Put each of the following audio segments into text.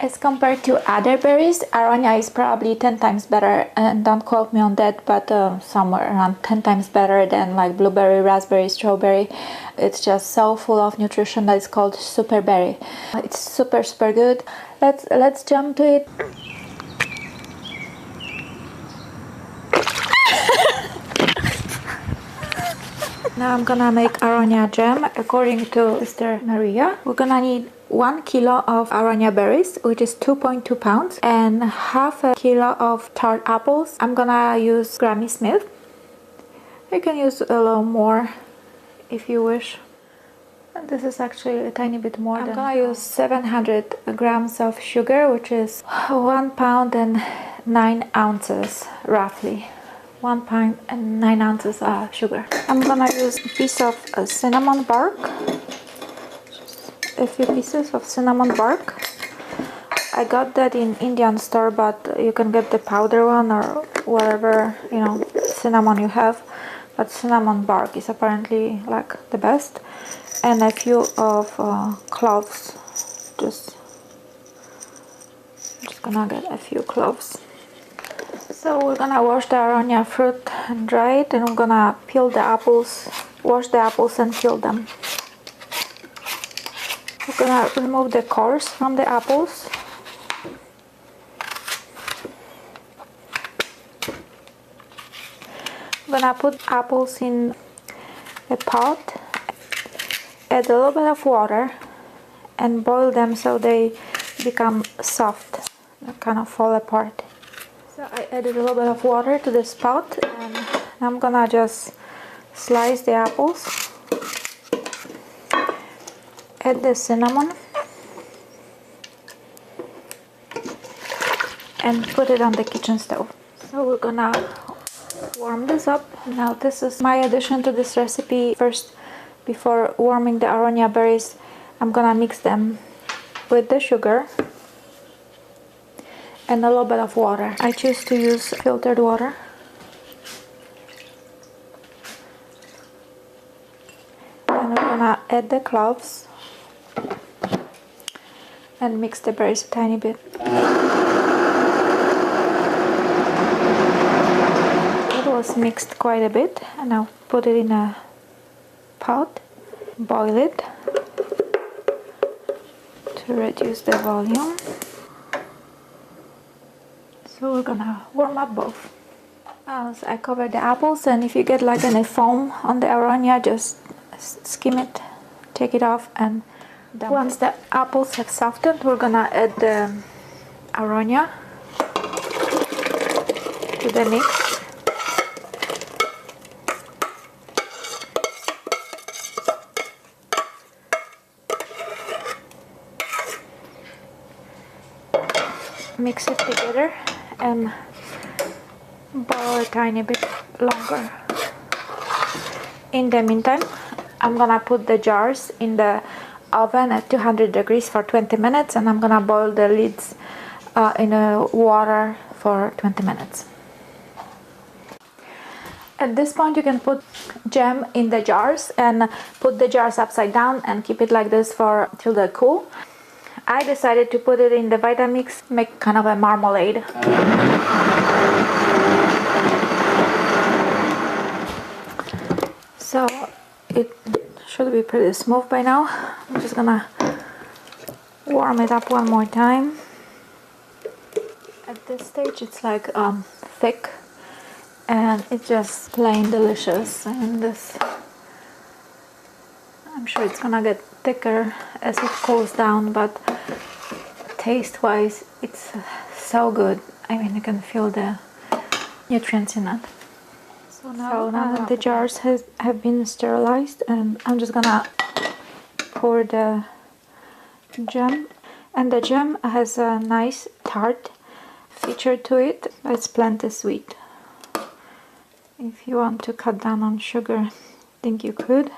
As compared to other berries, Aronia is probably 10 times better, and don't quote me on that, but somewhere around 10 times better than like blueberry, raspberry, strawberry. It's just so full of nutrition that it's called super berry. It's super good. Let's jump to it. Now I'm gonna make Aronia jam according to Sister Maria. We're gonna need 1 kilo of Aronia berries, which is 2.2 pounds, and half a kilo of tart apples. I'm gonna use Granny Smith. You can use a little more if you wish. And this is actually a tiny bit more. I'm gonna use 700 grams of sugar, which is 1 pound and 9 ounces roughly. 1 pound and 9 ounces of sugar. I'm gonna use a piece of cinnamon bark. Just a few pieces of cinnamon bark. I got that in Indian store, but you can get the powder one or whatever, you know, cinnamon you have. But cinnamon bark is apparently like the best. And a few of cloves. Just gonna get a few cloves. So we're gonna wash the Aronia fruit and dry it, and we're gonna peel the apples, wash the apples and peel them. We're gonna remove the cores from the apples. I'm gonna put apples in a pot, add a little bit of water, and boil them so they become soft, they kind of fall apart. So I added a little bit of water to this pot, and I'm gonna just slice the apples, add the cinnamon, and put it on the kitchen stove. So we're gonna warm this up. Now this is my addition to this recipe. First, before warming the Aronia berries, I'm gonna mix them with the sugar and a little bit of water. I choose to use filtered water. And we're gonna add the cloves and mix the berries a tiny bit. It was mixed quite a bit, and I'll put it in a pot, boil it to reduce the volume. So we're gonna warm up both. So I covered the apples, and if you get like any foam on the Aronia, just skim it, take it off, and dump Once the apples have softened, we're gonna add the Aronia to the mix. Mix it together and boil a tiny bit longer. In the meantime, I'm gonna put the jars in the oven at 200 degrees for 20 minutes, and I'm gonna boil the lids in water for 20 minutes. At this point, you can put jam in the jars and put the jars upside down and keep it like this for till they cool. I decided to put it in the Vitamix, make kind of a marmalade. So it should be pretty smooth by now. I'm just gonna warm it up one more time. At this stage it's like thick, and it's just plain delicious. And this, I'm sure it's gonna get thicker as it cools down, but taste wise it's so good. I mean, you can feel the nutrients in it. So now that the jars have been sterilized, and I'm just gonna pour the jam, and the jam has a nice tart feature to it. It's plenty sweet. If you want to cut down on sugar, I think you could.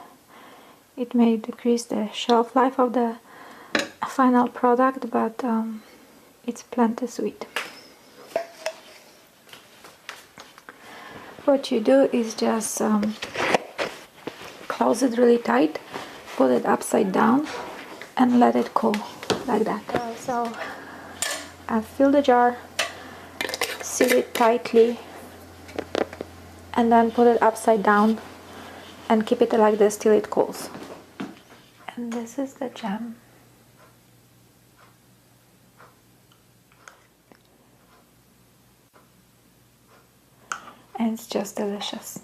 It may decrease the shelf life of the final product, but it's plenty sweet. What you do is just close it really tight, put it upside down, and let it cool like that. So and fill the jar, seal it tightly, and then put it upside down and keep it like this till it cools. And this is the jam. And it's just delicious.